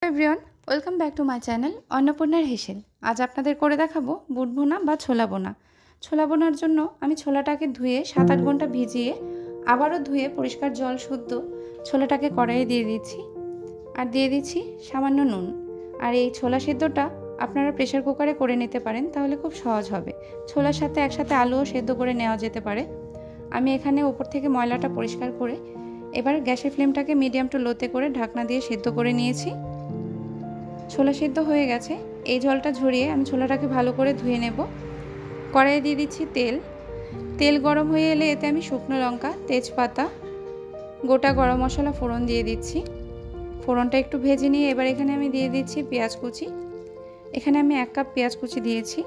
Everyone, welcome back to my channel অন্নপূর্ণার হেসেল। আজ আপনাদের করে দেখাবো বুট ভুনা বা ছোলা বোনা। ছোলা বোনার জন্য আমি ছোলাটাকে ধুয়ে 7-8 ঘন্টা ভিজিয়ে আবারও ধুয়ে পরিষ্কার জল শুদ্ধ ছোলাটাকে কড়াইয়ে দিয়ে দিচ্ছি। আর দিয়ে দিচ্ছি সামান্য নুন। আর এই ছোলা সেদ্ধটা আপনারা প্রেশার কুকারে করে নিতে পারেন, তাহলে খুব সহজ হবে। ছোলার সাথে একসাথে আলুও সেদ্ধ করে নেওয়া যেতে পারে। আমি এখানে উপর থেকে ময়লাটা পরিষ্কার করে এবার গ্যাসের ফ্লেমটাকে মিডিয়াম টু লোতে করে ঢাকনা দিয়ে সেদ্ধ করে নিয়েছি। ছোলা সেদ্ধ হয়ে গেছে। এই জলটা ঝরিয়ে আমি ছোলাটাকে ভালো করে ধুয়ে নেব। কড়াইয়ে দিয়ে দিচ্ছি তেল গরম হয়ে এলে এতে আমি শুকনো লঙ্কা, তেজপাতা, গোটা গরম মশলা ফোড়ন দিয়ে দিচ্ছি। ফোড়নটা একটু ভেজে নিয়ে এবার এখানে আমি দিয়ে দিচ্ছি পেঁয়াজ কুচি। এখানে আমি 1 কাপ পেঁয়াজ কুচি দিয়েছি।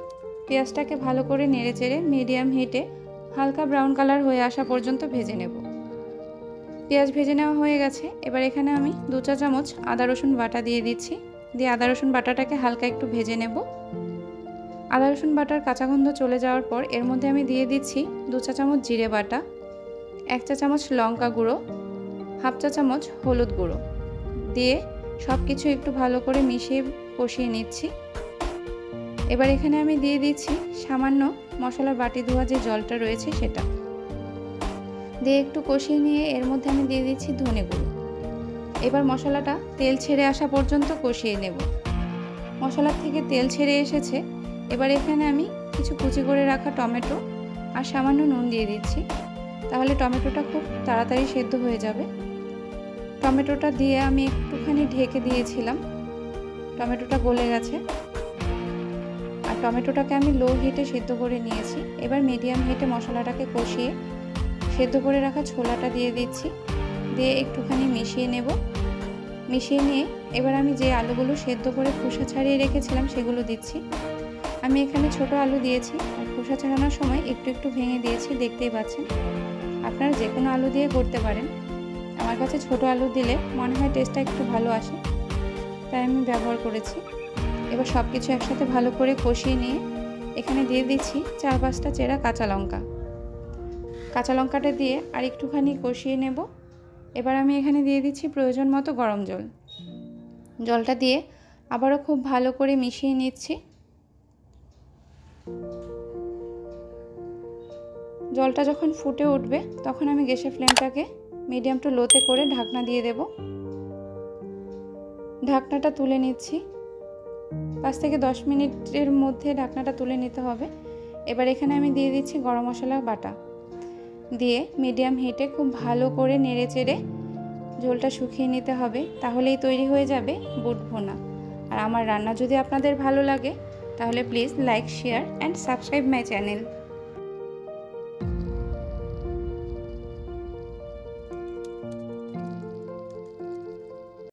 পেঁয়াজটাকে ভালো করে নেড়েচেড়ে মিডিয়াম হিটে হালকা ব্রাউন কালার হয়ে আসা পর্যন্ত ভেজে নেব। পেঁয়াজ ভেজে নেওয়া হয়ে গেছে। এবার এখানে আমি 2 চা চামচ আদা রসুন বাটা দিয়ে দিচ্ছি। দিয়ে আদা রসুন বাটাটাকে হালকা একটু ভেজে নেব। আদা রসুন বাটার কাঁচা গন্ধ চলে যাওয়ার পর এর মধ্যে আমি দিয়ে দিচ্ছি 2 চা চামচ জিরে বাটা, 1 চা চামচ লঙ্কা গুঁড়ো, 1/2 চা চামচ হলুদ গুঁড়ো দিয়ে সব কিছু একটু ভালো করে মিশিয়ে কষিয়ে নিচ্ছি। এবার এখানে আমি দিয়ে দিচ্ছি সামান্য মশলার বাটি ধোয়া যে জলটা রয়েছে সেটা দিয়ে একটু কষিয়ে নিয়ে এর মধ্যে আমি দিয়ে দিচ্ছি ধনে গুঁড়ো। এবার মশলাটা তেল ছেড়ে আসা পর্যন্ত কষিয়ে নেব। মশলার থেকে তেল ছেড়ে এসেছে। এবার এখানে আমি কিছু কুচি করে রাখা টমেটো আর সামান্য নুন দিয়ে দিচ্ছি, তাহলে টমেটোটা খুব তাড়াতাড়ি সেদ্ধ হয়ে যাবে। টমেটোটা দিয়ে আমি একটুখানি ঢেকে দিয়েছিলাম। টমেটোটা গলে গেছে আর টমেটোটাকে আমি লো হিটে সেদ্ধ করে নিয়েছি। এবার মিডিয়াম হিটে মশলাটাকে কষিয়ে সেদ্ধ করে রাখা ছোলাটা দিয়ে দিচ্ছি। দিয়ে একটুখানি মিশিয়ে নেব। মিশিয়ে নিয়ে এবার আমি যে আলুগুলো সেদ্ধ করে খোসা ছাড়িয়ে রেখেছিলাম সেগুলো দিচ্ছি। আমি এখানে ছোট আলু দিয়েছি আর খোসা ছাড়ানোর সময় একটু একটু ভেঙে দিয়েছি, দেখতেই পাচ্ছেন। আপনারা যে কোনো আলু দিয়ে করতে পারেন। আমার কাছে ছোট আলু দিলে মনে হয় টেস্টটা একটু ভালো আসে, তাই আমি ব্যবহার করেছি। এবার সব কিছু একসাথে ভালো করে কষিয়ে নিয়ে এখানে দিয়ে দিচ্ছি 4-5টা চেরা কাঁচা লঙ্কা। কাঁচা লঙ্কাটা দিয়ে আর একটুখানি কষিয়ে নেব। এবার আমি এখানে দিয়ে দিচ্ছি প্রয়োজন মতো গরম জল। জলটা দিয়ে আবারও খুব ভালো করে মিশিয়ে নিচ্ছি। জলটা যখন ফুটে উঠবে তখন আমি গ্যাসের ফ্লেমটাকে মিডিয়াম টু লোতে করে ঢাকনা দিয়ে দেব। ঢাকনাটা তুলে নিচ্ছি। 5 থেকে 10 মিনিটের মধ্যে ঢাকনাটা তুলে নিতে হবে। এবার এখানে আমি দিয়ে দিচ্ছি গরম মশলা বাটা দিয়ে মিডিয়াম হিটে খুব ভালো করে নেড়েচেড়ে ঝোলটা শুকিয়ে নিতে হবে, তাহলেই তৈরি হয়ে যাবে বুট ভুনা। আর আমার রান্না যদি আপনাদের ভালো লাগে তাহলে please like, share and subscribe my channel.